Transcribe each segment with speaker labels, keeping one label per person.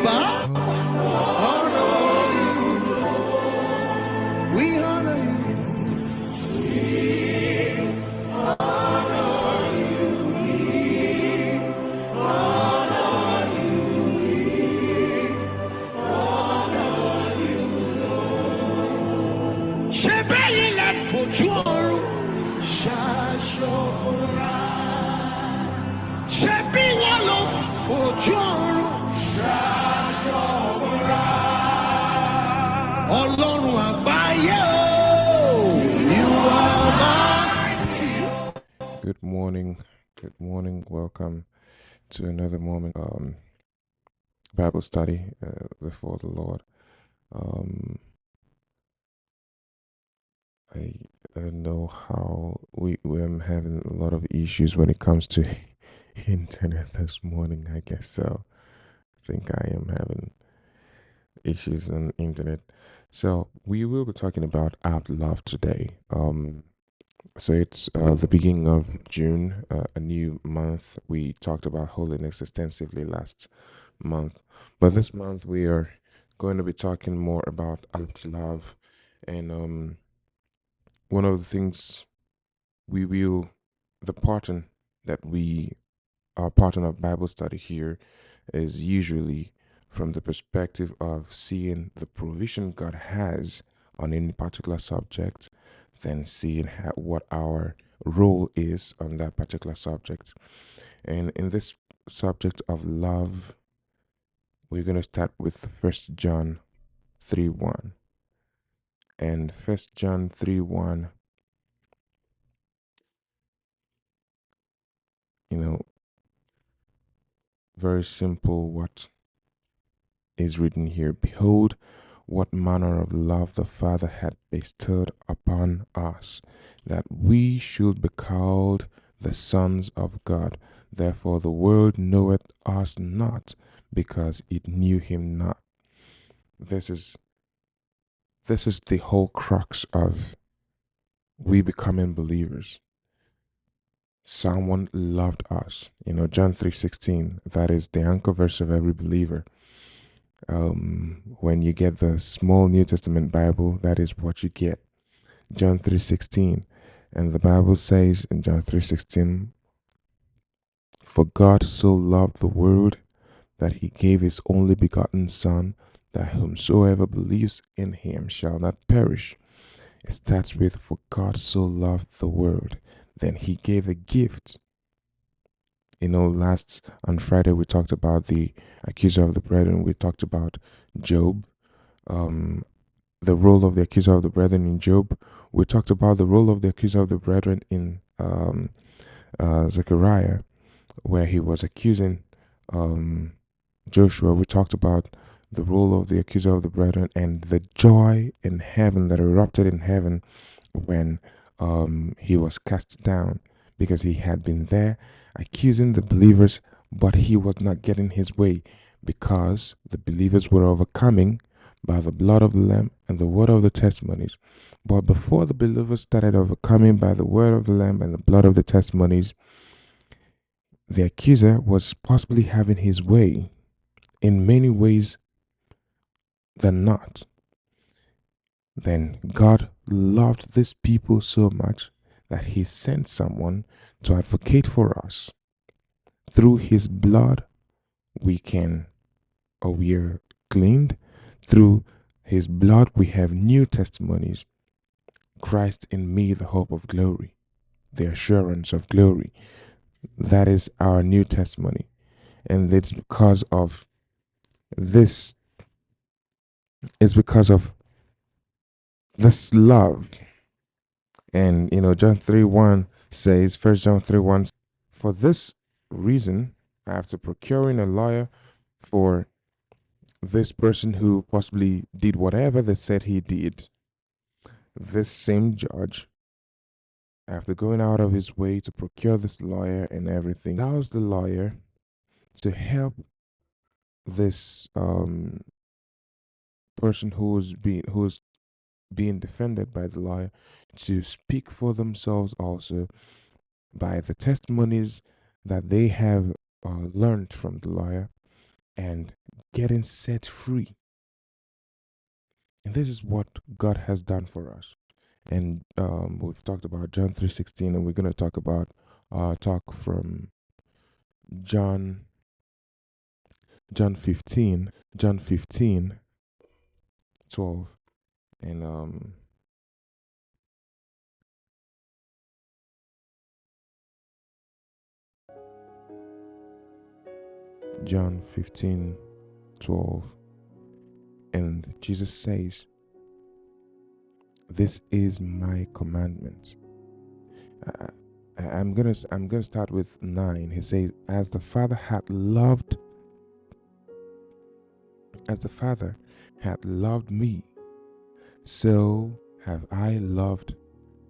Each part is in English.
Speaker 1: Baba, honor you. We honor you. Shebeyi la fojú ọ̀run ṣaṣọra. Ṣebí wọn lọ fojú ọ̀run ṣaṣọra. Ọlọ́run àgbáyé o, you are mighty.
Speaker 2: Good morning. Welcome to another moment Bible study before the Lord. I don't know how I'm having a lot of issues when it comes to internet this morning. I guess so. I think I am having issues on internet. So we will be talking about Apt Love today. So it's the beginning of June, a new month. We talked about holiness extensively last month, but this month we are going to be talking more about Apt Love, and one of the things the pattern that our pattern of Bible study here is usually from the perspective of seeing the provision God has on any particular subject, then seeing what our role is on that particular subject. And in this subject of love, we're going to start with 1 John 3:1. And 1 John 3:1, very simple what is written here. Behold, what manner of love the Father had bestowed upon us, that we should be called the sons of God. Therefore the world knoweth us not, because it knew him not. This is the whole crux of we becoming believers. Someone loved us. John 3:16, that is the anchor verse of every believer. When you get the small New Testament Bible, that is what you get. John 3:16. And the Bible says in John 3:16, for God so loved the world that he gave his only begotten Son, that whomsoever believes in him shall not perish. It starts with, for God so loved the world. Then he gave a gift. On Friday we talked about the accuser of the brethren. We talked about Job, the role of the accuser of the brethren in Job. We talked about the role of the accuser of the brethren in Zechariah, where he was accusing Joshua. We talked about the role of the accuser of the brethren and the joy in heaven that erupted in heaven when he was cast down, because he had been there accusing the believers, but he was not getting his way, because the believers were overcoming by the blood of the Lamb and the word of the testimonies. But before the believers started overcoming by the word of the Lamb and the blood of the testimonies, the accuser was possibly having his way in many ways than not. Then God loved these people so much that he sent someone to advocate for us. Through his blood, we are cleaned. Through his blood, we have new testimonies. Christ in me, the hope of glory, the assurance of glory. That is our new testimony. And it's because of this, this love. And John 3:1 says, 1 John 3:1, for this reason after procuring a lawyer for this person who possibly did whatever they said he did, this same judge, after going out of his way to procure this lawyer and everything, allows the lawyer to help this person who's being defended by the lawyer to speak for themselves also by the testimonies that they have learned from the lawyer, and getting set free. And this is what God has done for us. And we've talked about John 3:16, and we're going to talk from John John 15, John 15, 12, and John 15, 12, and Jesus says, "This is my commandment." Uh, I'm gonna start with 9. He says, as the Father had loved me, so have I loved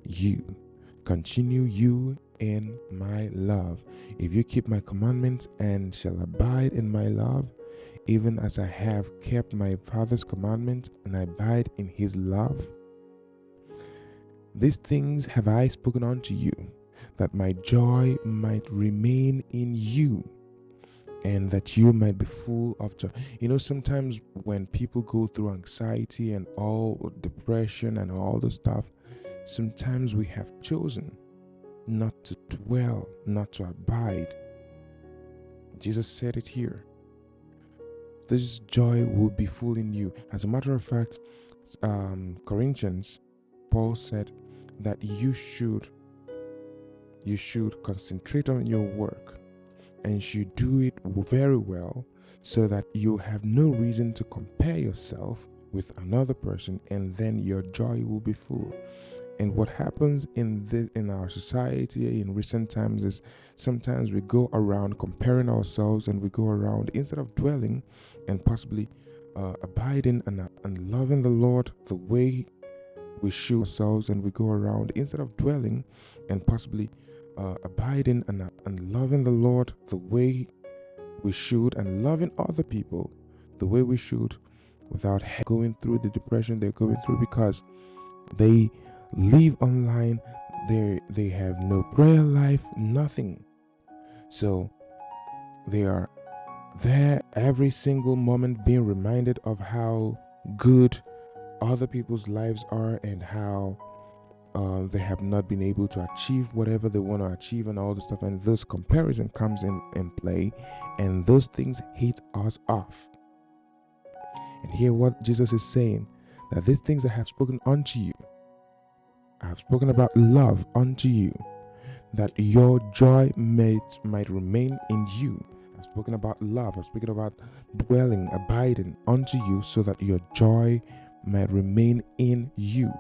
Speaker 2: you. Continue you in my love. If you keep my commandments and shall abide in my love, even as I have kept my Father's commandments and abide in his love. These things have I spoken unto you, that my joy might remain in you, and that you might be full of joy. Sometimes when people go through anxiety and all depression and all the stuff, sometimes we have chosen not to dwell, not to abide. Jesus said it here. This joy will be full in you. As a matter of fact, Corinthians, Paul said that you should concentrate on your work, and you should do it very well, so that you'll have no reason to compare yourself with another person, and then your joy will be full. And what happens in our society in recent times is sometimes we go around comparing ourselves, and we go around instead of dwelling and possibly abiding and loving the Lord the way we should ourselves, and we go around instead of dwelling and possibly abiding and loving the Lord the way we should, and loving other people the way we should, without going through the depression they're going through, because they live online, they have no prayer life, nothing. So they are there every single moment being reminded of how good other people's lives are, and how they have not been able to achieve whatever they want to achieve and all this stuff, and those comparison comes in play, and those things hit us off. And hear what Jesus is saying, that these things I have spoken unto you, I have spoken about love unto you, that your joy might remain in you. I've spoken about love. I've spoken about dwelling, abiding unto you, so that your joy might remain in you.